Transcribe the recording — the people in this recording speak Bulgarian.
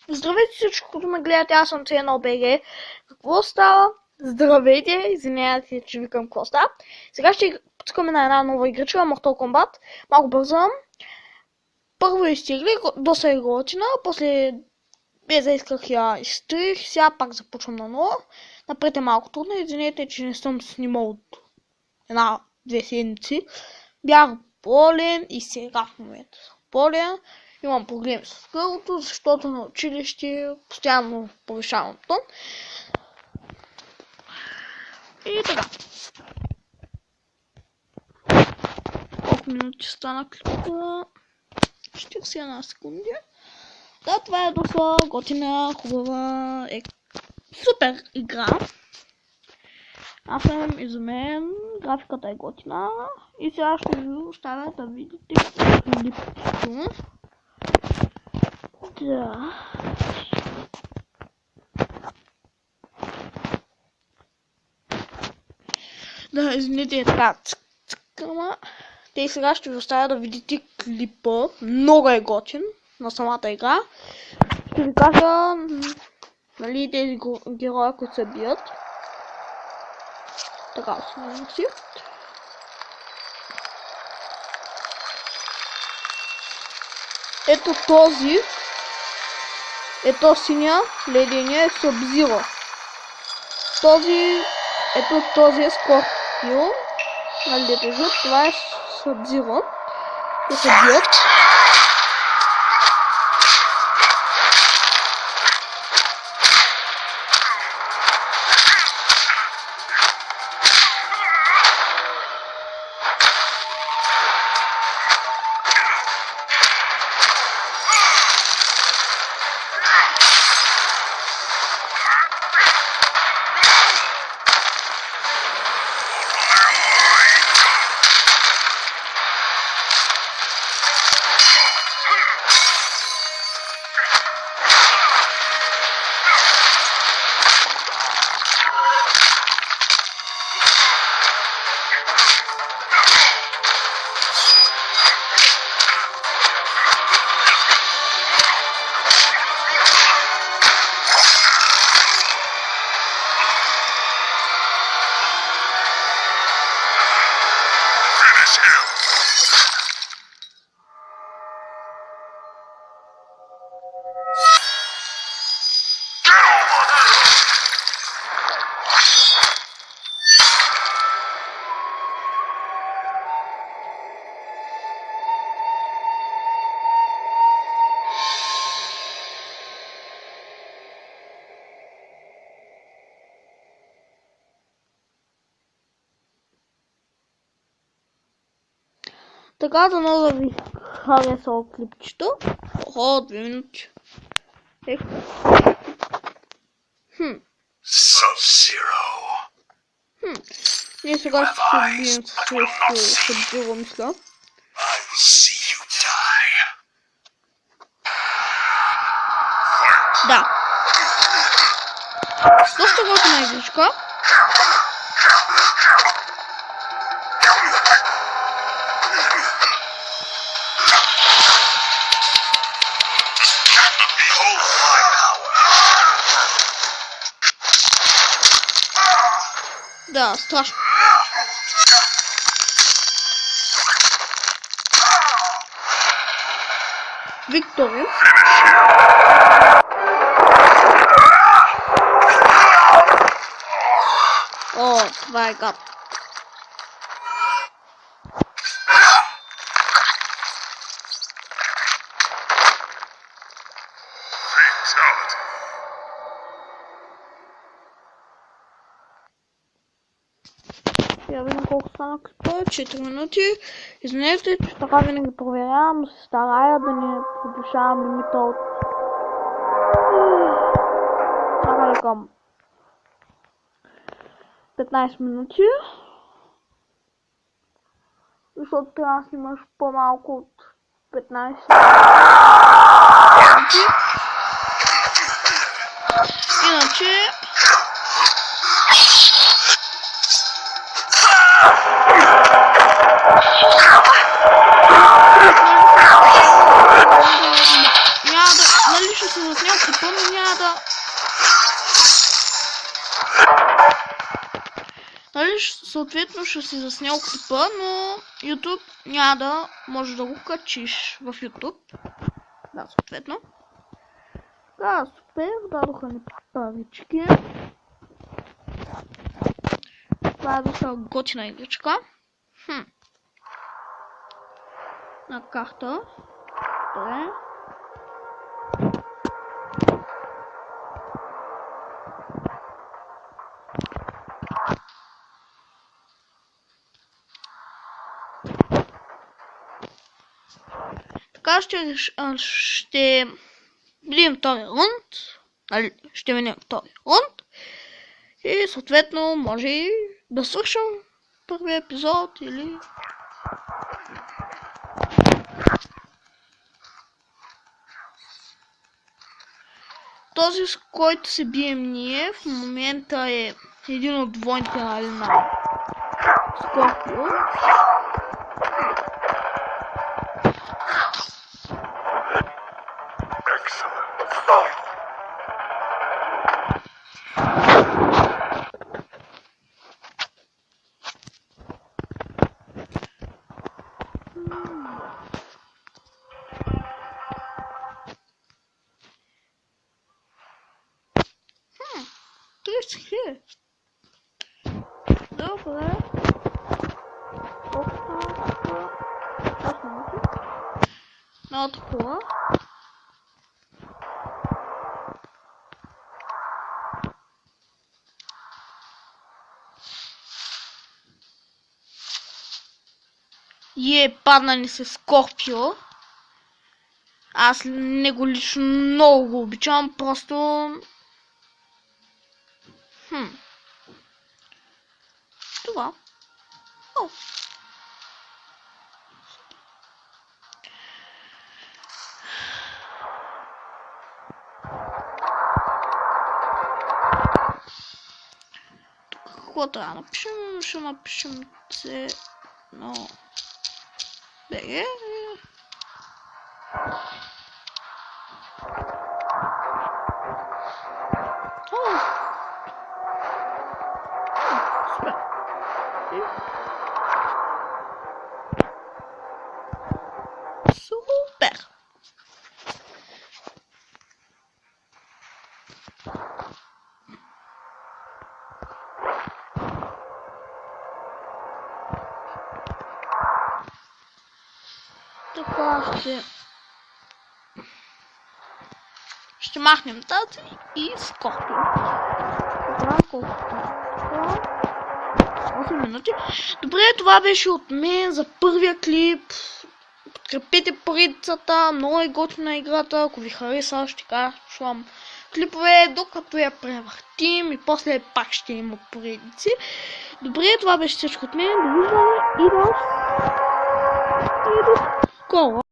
Здравейте всички, които ме гледате, аз съм CNOBG. Какво става? Здравейте, извинявайте, че викам какво става. Сега ще пускаме на една нова игричка, Mortal Kombat. Малко бързам. Първо изтеглих, доста е готина, после без да исках я изтрих, сега пак започвам на ново. Напред е малко трудно, извинете, че не съм снимал от една-две седмици. Бях болен и сега в момента съм болен. Имам проблеми с гърлото, защото на училище постоянно повишавам тон. И така. Колко минути стана клипа? 41 секунди. Да, това е доста готина, хубава, супер игра. Аз съм изумен, графиката е готина и сега ще ви оставя да видите клипчето. Да. Да, извините, е така цъкама. Те сега ще ви оставя да видите клипа. Много е готин на самата игра. Ще ви кажа, нали, тези герои, които се бият. Така, сменим си. Ето този. Ето синя, ледения е Sub-Zero. Този е Scorpion. Нали, това е Sub-Zero. Те се бият. Така, да много да ви харесало клипчето. Охо, 2 минути. Sub-Zero. Ние сега ще се бием срещу Sub-Zero, мисля. I will see you die. Да. Доста готина игричка. Behold my power. Да, страшно. Виктори. О, това е гад. Fatality. Я видим колко стана клипа, 4 минути. Извинете, че така винаги проверявам, но се старая да не повишавам лимита от... Така към 15 минути. Защото трябва да снимаш по-малко от 15 минути. Иначе... Няма да... Нали ще се заснел клипа, но няма да... Нали, съответно ще си заснел клипа, но YouTube няма да може да го качиш в YouTube. Да, съответно. Да, супер, дадоха ни парички. Това е доста готина игричка. На карта. Добре. Така ще видим втори рунд. Ще видим втори рунд. И съответно може и да свършим първия епизод или... Този, с който се бием ние, в момента е един от двойните на Скорпио. Добре. Много такова. Падна ни се Скорпио. Аз него лично много го обичам, просто... Това. О. Какво трябва да напишем? Ще напишем C, но... BG. Супер. Супер. Така ще махнем тази и Скорпио. Това колкото 8 минути. Добре, това беше от мен за първия клип. Подкрепете поредицата, много е готина играта. Ако ви хареса, ще качвам клипове, докато я превъртим и после пак ще има поредици. Добре, това беше всичко от мен. Довиждане и до скоро.